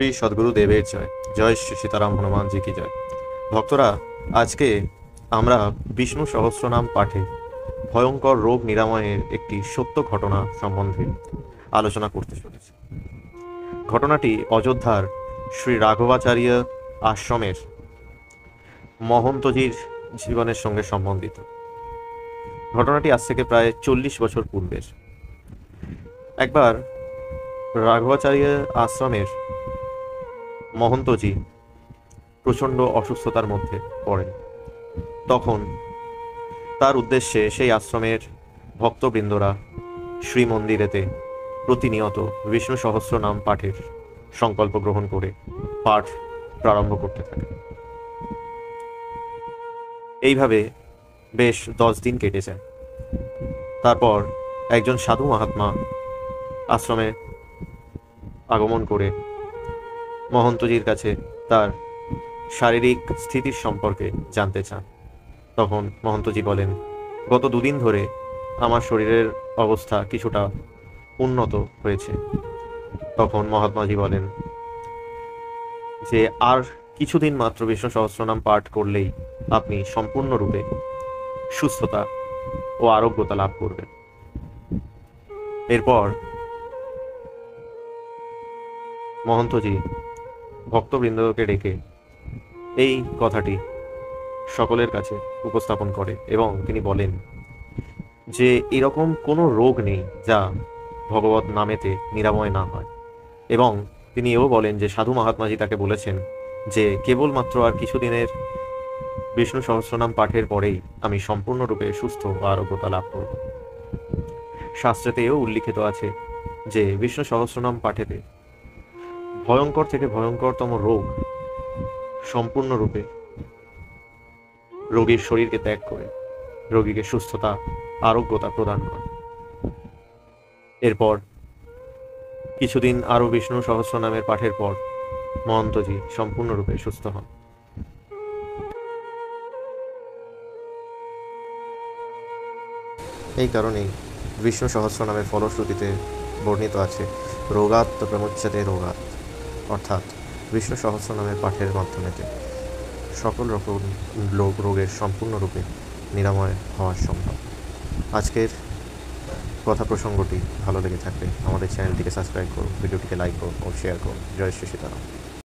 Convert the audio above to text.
শ্রী সদ্গুরুদেবের জয়। জয় শ্রী সীতারাম হনুমানজি কি জয়। ভক্তরা, আজকে আমরা বিষ্ণু সহস্রনাম পাঠে ভয়ঙ্কর রোগ নিরাময়ের একটি সত্য ঘটনা সম্বন্ধে আলোচনা করতে চলেছি। ঘটনাটি অযোধ্যার শ্রী রাঘবাচার্য আশ্রমের মহন্তজির জীবনের সঙ্গে সম্বন্ধিত। ঘটনাটি আজ থেকে প্রায় 40 বছর পূর্বের। একবার রাঘবাচার্য আশ্রমের মহন্তজি প্রচণ্ড অসুস্থতার মধ্যে পড়েন। তখন তার উদ্দেশ্যে সেই আশ্রমের ভক্তবৃন্দরা শ্রীমন্দিরেতে প্রতিনিয়ত বিষ্ণু সহস্রনাম পাঠের সংকল্প গ্রহণ করে পাঠ প্রারম্ভ করতে থাকে। এইভাবে বেশ 10 দিন কেটে যায়। তারপর একজন সাধু মহাত্মা আশ্রমে আগমন করে মহন্তজির কাছে তার শারীরিক স্থিতির সম্পর্কে জানতে চান। তখন মহন্তজি বলেন, গত 2 দিন ধরে আমার শরীরের অবস্থা কিছুটা উন্নত হয়েছে। তখন মহাত্মাজি বলেন যে আর কিছুদিন মাত্র বিষ্ণু সহস্রনাম পাঠ করলেই আপনি সম্পূর্ণরূপে সুস্থতা ও আরোগ্যতা লাভ করবেন। এরপর মহন্তজি ভক্তবৃন্দকে ডেকে এই কথাটি সকলের কাছে উপস্থাপন করে এবং তিনি বলেন যে এরকম কোনো রোগ নেই যা ভগবত নামেতে নিরাময় না হয়। এবং তিনি এও বলেন যে সাধু মহাত্মাজি তাকে বলেছেন যে কেবলমাত্র আর কিছুদিনের বিষ্ণু সহস্রনাম পাঠের পরেই আমি সম্পূর্ণরূপে সুস্থ ও আরোগ্যতা লাভ করব। শাস্ত্রেতে এও উল্লিখিত আছে যে বিষ্ণু সহস্রনাম পাঠেতে ভয়ঙ্কর থেকে ভয়ঙ্করতম রোগ সম্পূর্ণরূপে রোগীর শরীরকে ত্যাগ করে রোগীকে সুস্থতা আরোগ্যতা প্রদান করে। এরপর কিছুদিন আরও বিষ্ণু সহস্রনামের পাঠের পর মহন্তজি সম্পূর্ণরূপে সুস্থ হন। এই কারণেই বিষ্ণু সহস্রনামের ফলশ্রুতিতে বর্ণিত আছে রোগাৎ প্রমুচ্যতে রোগাৎ, অর্থাৎ বিষ্ণু সহস্রনামের পাঠের মাধ্যমেতে সকল রকম রোগের সম্পূর্ণরূপে নিরাময় হওয়া সম্ভব। আজকের কথা প্রসঙ্গটি ভালো লেগে থাকলে আমাদের চ্যানেলটিকে সাবস্ক্রাইব করুন, ভিডিওটিকে লাইক করুন ও শেয়ার করুন। জয় শ্রী সীতারাম।